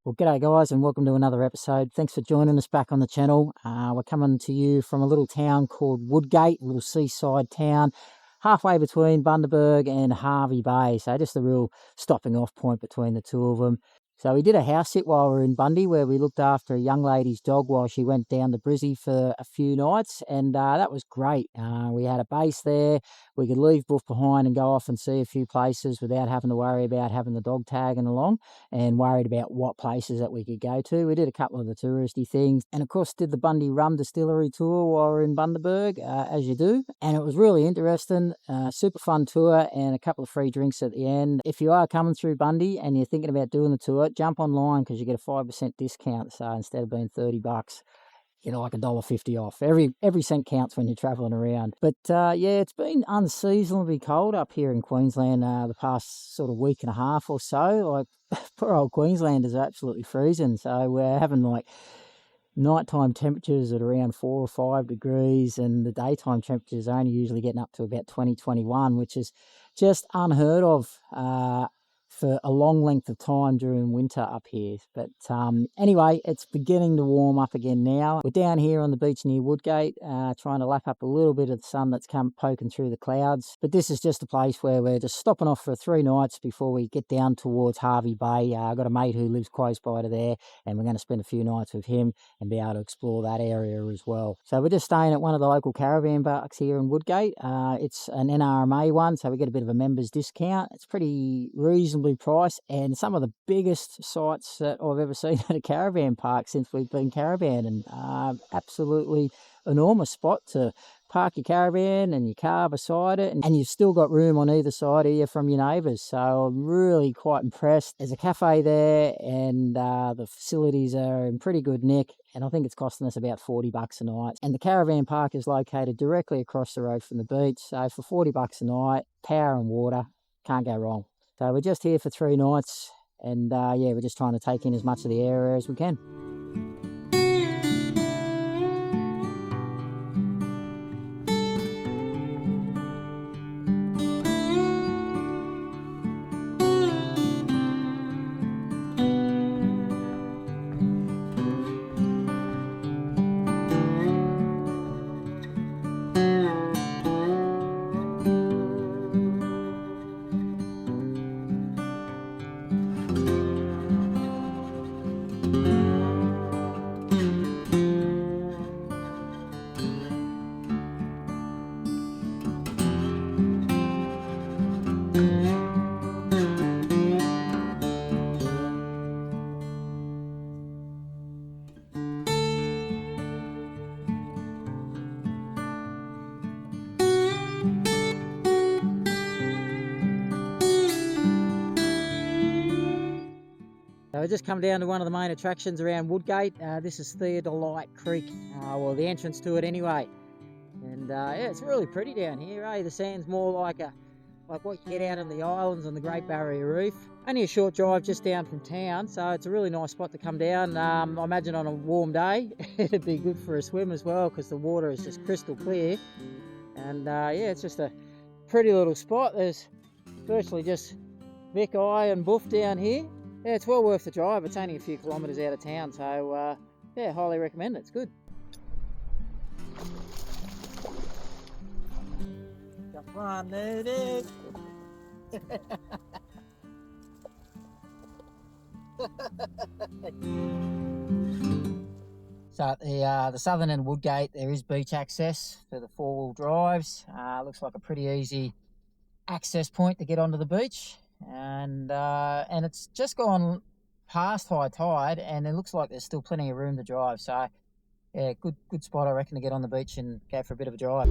Well, g'day guys and welcome to another episode. Thanks for joining us back on the channel. We're coming to you from a little town called Woodgate, a little seaside town, halfway between Bundaberg and Hervey Bay. So just a real stopping off point between the two of them. So we did a house sit while we were in Bundy where we looked after a young lady's dog while she went down to Brizzy for a few nights, and that was great. We had a base there. We could leave Buff behind and go off and see a few places without having to worry about having the dog tagging along and worried about what places that we could go to. We did a couple of the touristy things and of course did the Bundy Rum Distillery tour while we were in Bundaberg, as you do. And it was really interesting, super fun tour and a couple of free drinks at the end. If you are coming through Bundy and you're thinking about doing the tour, jump online because you get a 5% discount. So instead of being $30, you know, like $1.50 off. Every cent counts when you're travelling around. But yeah, it's been unseasonably cold up here in Queensland the past sort of week and a half or so. Like poor old Queenslanders are absolutely freezing. So we're having like nighttime temperatures at around 4 or 5 degrees, and the daytime temperatures are only usually getting up to about 20, 21, which is just unheard of for a long length of time during winter up here. But anyway, it's beginning to warm up again now. We're down here on the beach near Woodgate, trying to lap up a little bit of the sun that's come poking through the clouds. But this is just a place where we're just stopping off for 3 nights before we get down towards Hervey Bay. I've got a mate who lives close by to there, and we're going to spend a few nights with him and be able to explore that area as well. So we're just staying at one of the local caravan parks here in Woodgate. It's an NRMA one, so we get a bit of a members discount. It's pretty reasonably priced, and some of the biggest sites that I've ever seen at a caravan park since we've been caravanning. Absolutely enormous spot to park your caravan and your car beside it, and you've still got room on either side of you from your neighbours. So I'm really quite impressed. There's a cafe there, and the facilities are in pretty good nick, and I think it's costing us about $40 a night. And the caravan park is located directly across the road from the beach, so for $40 a night, power and water, can't go wrong. So we're just here for 3 nights, and yeah, we're just trying to take in as much of the area as we can. So we just come down to one of the main attractions around Woodgate. This is Theodolite Creek, well, the entrance to it anyway. And yeah, it's really pretty down here, eh? The sand's more like what you get out on the islands on the Great Barrier Reef. Only a short drive just down from town, so it's a really nice spot to come down. I imagine on a warm day it'd be good for a swim as well, because the water is just crystal clear. And yeah, it's just a pretty little spot. There's virtually just Vic, I and Buff down here. Yeah, it's well worth the drive. It's only a few kilometres out of town, so yeah, highly recommend it. It's good. Come on, dude. So at the southern end of Woodgate, there is beach access to the 4-wheel drives. Looks like a pretty easy access point to get onto the beach. And it's just gone past high tide, and it looks like there's still plenty of room to drive. So yeah, good spot, I reckon, to get on the beach and go for a bit of a drive.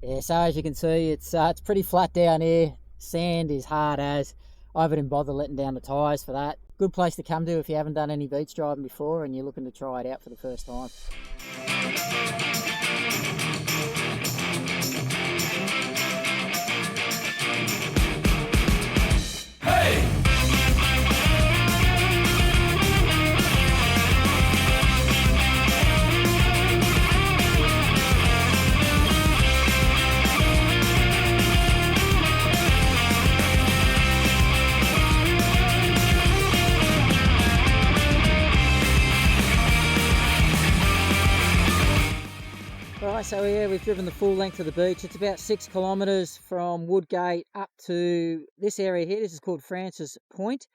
Yeah, so as you can see, it's pretty flat down here. Sand is hard as. I haven't even bothered letting down the tyres for that. Good place to come to if you haven't done any beach driving before and you're looking to try it out for the first time. Right, so yeah, we've driven the full length of the beach. It's about 6 kilometres from Woodgate up to this area here. This is called Francis Point.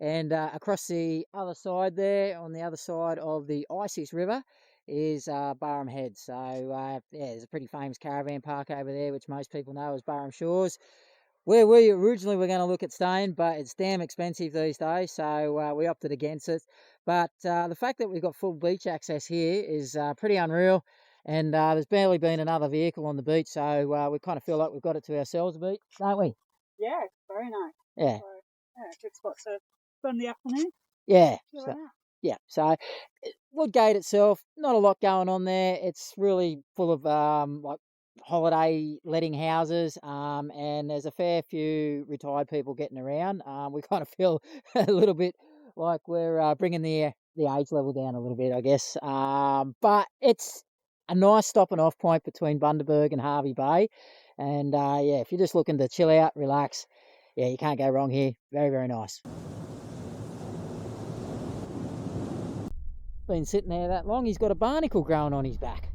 And across the other side there, on the other side of the Isis River, is Barham Head. So yeah, there's a pretty famous caravan park over there, which most people know as Barham Shores. Where we originally were going to look at staying, but it's damn expensive these days, so we opted against it. But the fact that we've got full beach access here is pretty unreal. And there's barely been another vehicle on the beach, so we kind of feel like we've got it to ourselves a bit, don't we? Yeah, very nice. Yeah. So, yeah, good spot to spend the afternoon. Yeah. Enjoy that. Yeah. So Woodgate itself, not a lot going on there. It's really full of like holiday letting houses, and there's a fair few retired people getting around. We kind of feel a little bit like we're bringing the age level down a little bit, I guess. But it's a nice stopping off point between Bundaberg and Hervey Bay. And yeah, if you're just looking to chill out, relax, yeah, you can't go wrong here. Very, very nice. Been sitting there that long, he's got a barnacle growing on his back.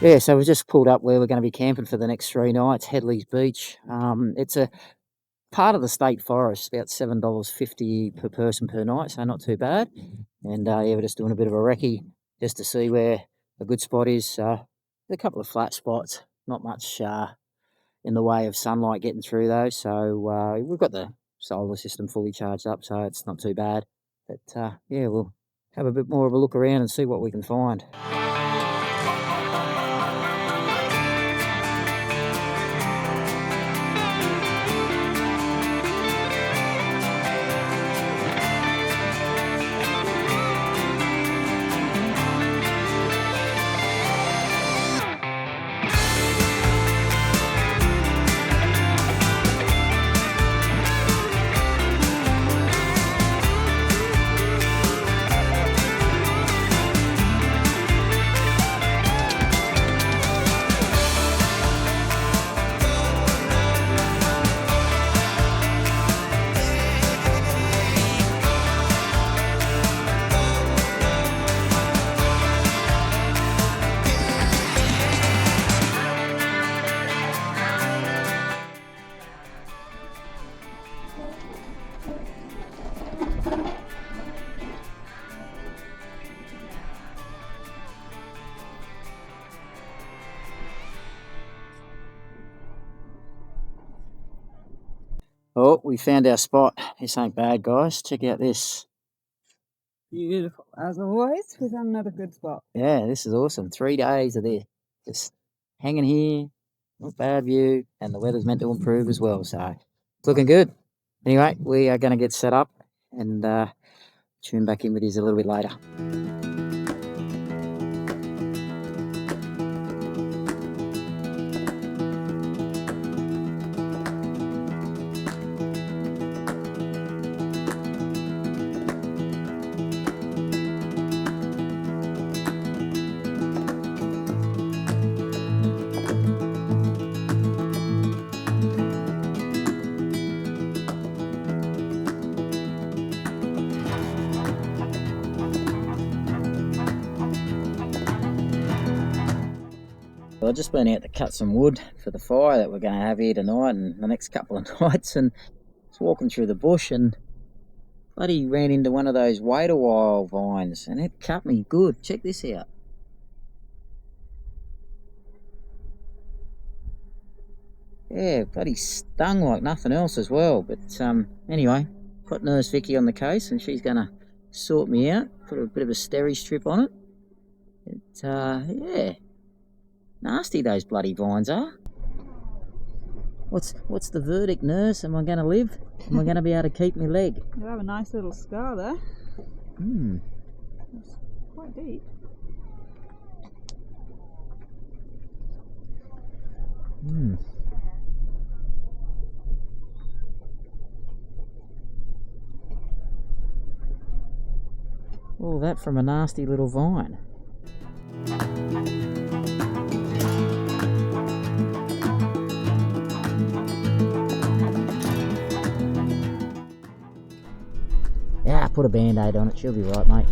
Yeah, so we just pulled up where we're going to be camping for the next 3 nights, Hedleys Beach. It's a part of the state forest, about $7.50 per person per night, so not too bad. And yeah, we're just doing a bit of a recce just to see where a good spot is. There's a couple of flat spots, not much in the way of sunlight getting through those. So we've got the solar system fully charged up, so it's not too bad. But yeah, we'll have a bit more of a look around and see what we can find. Oh, we found our spot. This ain't bad, guys. Check out this. Beautiful, as always. We found another good spot. Yeah, this is awesome. 3 days of this. Just hanging here. Not bad view. And the weather's meant to improve as well. So it's looking good. Anyway, we are going to get set up and tune back in with you a little bit later. So I've just been out to cut some wood for the fire that we're going to have here tonight and the next couple of nights, and just walking through the bush and bloody ran into one of those wait a while vines and it cut me good. Check this out. Yeah, bloody stung like nothing else as well. But anyway, got Nurse Vicky on the case and she's going to sort me out, put a bit of a steri strip on it. Yeah. Nasty those bloody vines are. What's the verdict, nurse? Am I going to live? Am I going to be able to keep my leg? You have a nice little scar there. Hmm. It's quite deep. Hmm. All that from a nasty little vine. Yeah, put a band-aid on it, she'll be right, mate.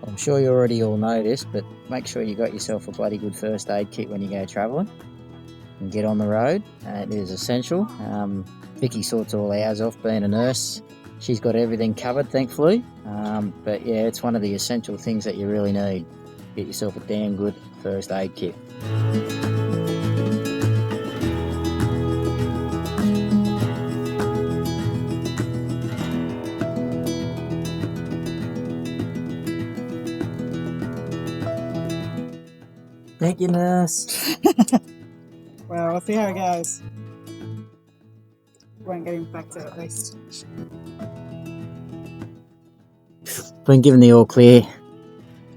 I'm sure you already all know this, but make sure you got yourself a bloody good first aid kit when you go travelling and get on the road. It is essential. Vicky sorts all ours off, being a nurse. She's got everything covered, thankfully. But yeah, it's one of the essential things that you really need. Get yourself a damn good first aid kit. Thank you, nurse. Well, we'll see how it goes. Won't get infected at least. Been given the all clear.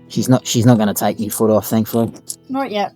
She's not going to take me foot off, thankfully. Not yet.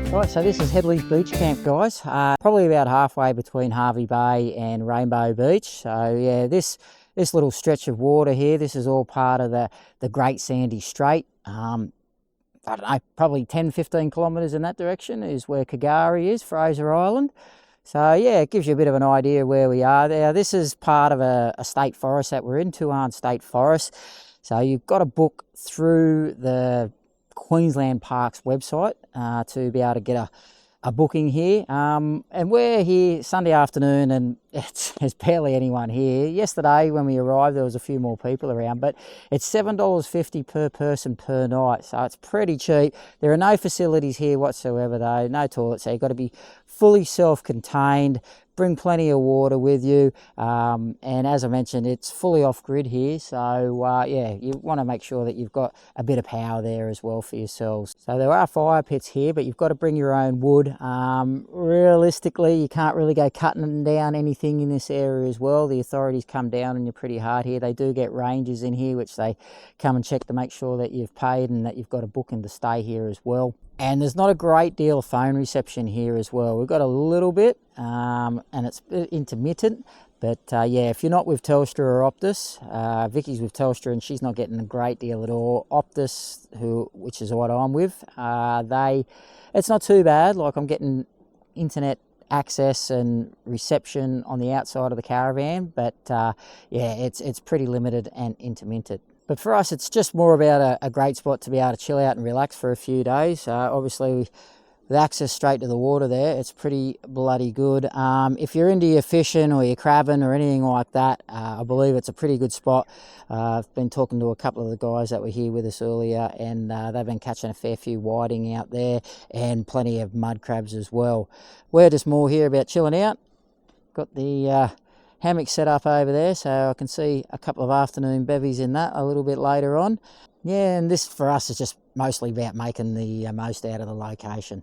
Right, so this is Hedleys Beach Camp, guys. Probably about halfway between Hervey Bay and Rainbow Beach. So yeah, this This little stretch of water here, this is all part of the Great Sandy Strait. I don't know, probably 10, 15 kilometres in that direction is where Kagari is, Fraser Island. So yeah, it gives you a bit of an idea where we are there. This is part of a state forest that we're in, Tuhan State Forest. So you've got to book through the Queensland Parks website to be able to get a booking here. And we're here Sunday afternoon and there's barely anyone here. Yesterday when we arrived there was a few more people around, but it's $7.50 per person per night, so it's pretty cheap. There are no facilities here whatsoever though, no toilets, so you've got to be fully self-contained. Bring plenty of water with you, and as I mentioned, it's fully off-grid here, so yeah, you want to make sure that you've got a bit of power there as well for yourselves. So there are fire pits here, but you've got to bring your own wood. Realistically, you can't really go cutting down anything in this area as well. The authorities come down on you pretty hard here. They do get rangers in here, which they come and check to make sure that you've paid and that you've got a booking to stay here as well. And there's not a great deal of phone reception here as well. We've got a little bit, and it's intermittent. But yeah, if you're not with Telstra or Optus, Vicky's with Telstra and she's not getting a great deal at all. Optus, which is what I'm with, it's not too bad. Like I'm getting internet access and reception on the outside of the caravan, but yeah, it's pretty limited and intermittent. But for us, it's just more about a great spot to be able to chill out and relax for a few days. Obviously, with access straight to the water there, it's pretty bloody good. If you're into your fishing or your crabbing or anything like that, I believe it's a pretty good spot. I've been talking to a couple of the guys that were here with us earlier, and they've been catching a fair few whiting out there and plenty of mud crabs as well. We're just more here about chilling out. Got the hammock set up over there, so I can see a couple of afternoon bevies in that a little bit later on. Yeah, and this for us is just mostly about making the most out of the location.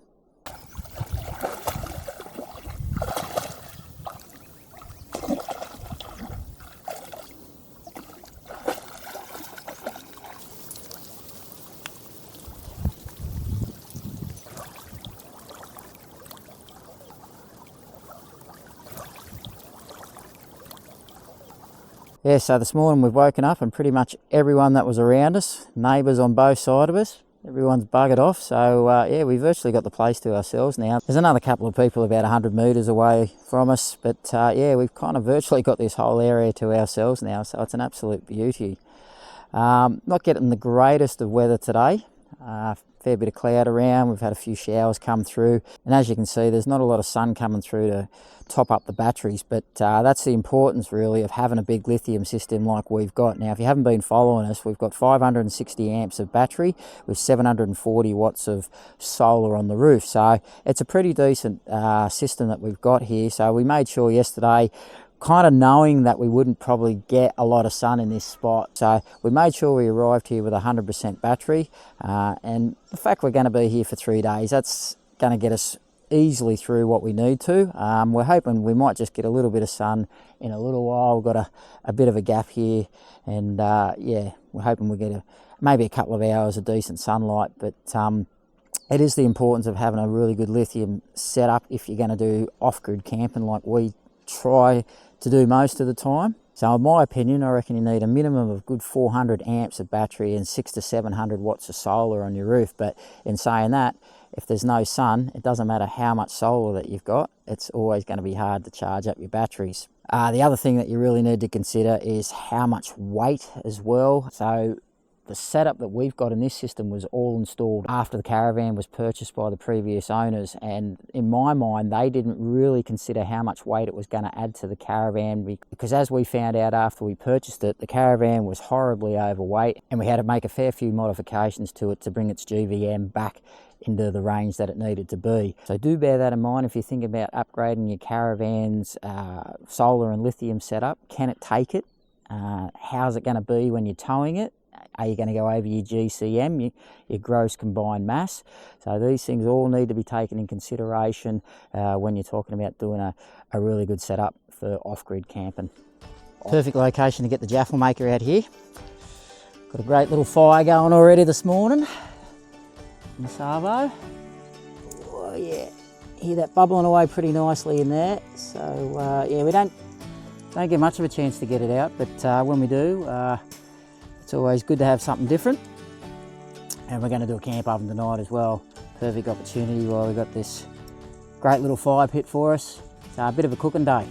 Yeah, so this morning we've woken up and pretty much everyone that was around us, neighbours on both sides of us, everyone's buggered off. So yeah, we've virtually got the place to ourselves now. There's another couple of people about 100 metres away from us, but yeah, we've kind of virtually got this whole area to ourselves now, so it's an absolute beauty. Not getting the greatest of weather today. Fair bit of cloud around, we've had a few showers come through, and as you can see there's not a lot of sun coming through to top up the batteries, but that's the importance really of having a big lithium system like we've got. Now if you haven't been following us, we've got 560 amps of battery with 740 watts of solar on the roof, so it's a pretty decent system that we've got here. So we made sure yesterday, kind of knowing that we wouldn't probably get a lot of sun in this spot, so we made sure we arrived here with 100% battery, and the fact we're going to be here for 3 days, that's going to get us easily through what we need to. We're hoping we might just get a little bit of sun in a little while. We've got a bit of a gap here, and yeah, we're hoping we get maybe a couple of hours of decent sunlight, but it is the importance of having a really good lithium setup if you're going to do off-grid camping like we try to do most of the time. So in my opinion, I reckon you need a minimum of good 400 amps of battery and 600 to 700 watts of solar on your roof. But in saying that, if there's no sun, it doesn't matter how much solar that you've got, it's always going to be hard to charge up your batteries. The other thing that you really need to consider is how much weight as well. So the setup that we've got in this system was all installed after the caravan was purchased by the previous owners, and in my mind they didn't really consider how much weight it was going to add to the caravan, because as we found out after we purchased it, the caravan was horribly overweight and we had to make a fair few modifications to it to bring its GVM back into the range that it needed to be. So do bear that in mind if you think about upgrading your caravan's solar and lithium setup. Can it take it? How's it going to be when you're towing it? Are you going to go over your GCM, your gross combined mass? So these things all need to be taken in consideration when you're talking about doing a really good setup for off-grid camping. Perfect location to get the jaffle maker out here. Got a great little fire going already this morning in the Savo. Oh yeah, hear that bubbling away pretty nicely in there. So yeah, we don't Don't get much of a chance to get it out, but when we do, it's always good to have something different. And we're going to do a camp oven tonight as well. Perfect opportunity while we've got this great little fire pit for us. It's a bit of a cooking day.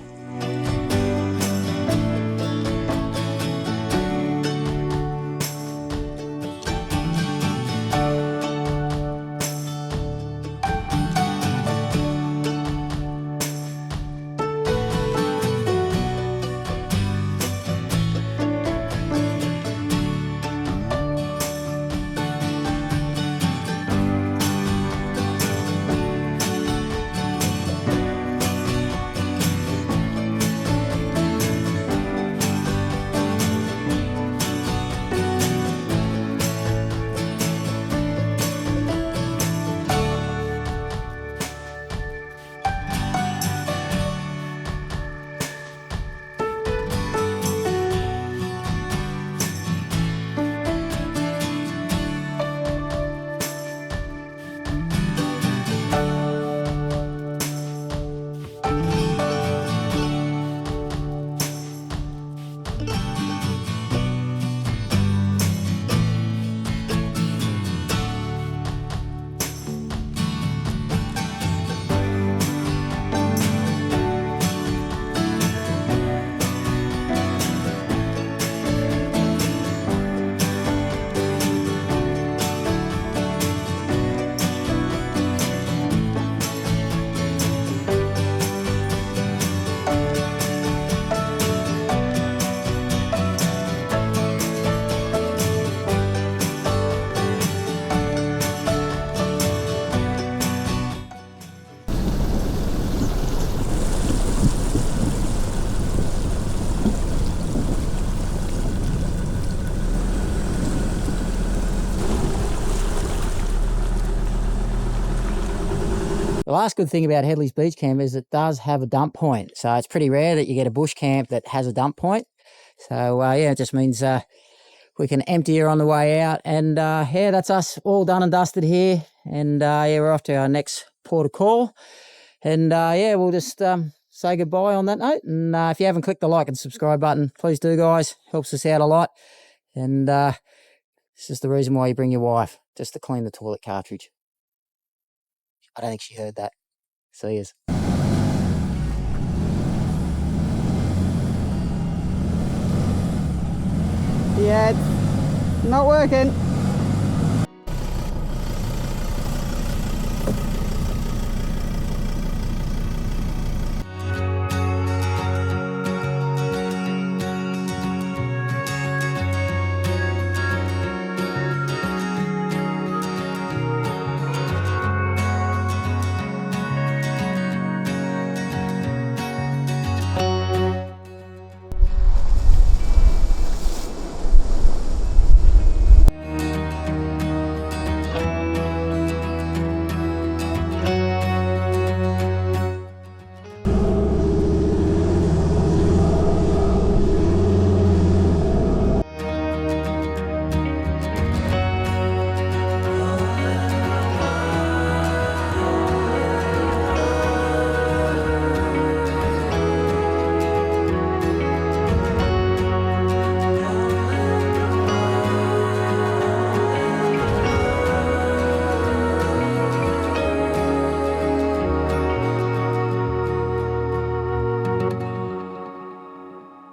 The last good thing about Hedleys Beach Camp is it does have a dump point. So it's pretty rare that you get a bush camp that has a dump point. So yeah, it just means we can empty her on the way out. And yeah, that's us all done and dusted here. And yeah, we're off to our next port of call. And yeah, we'll just say goodbye on that note. And if you haven't clicked the like and subscribe button, please do, guys. Helps us out a lot. And this is the reason why you bring your wife, just to clean the toilet cartridge. I don't think she heard that. See yous. Yeah, it's not working.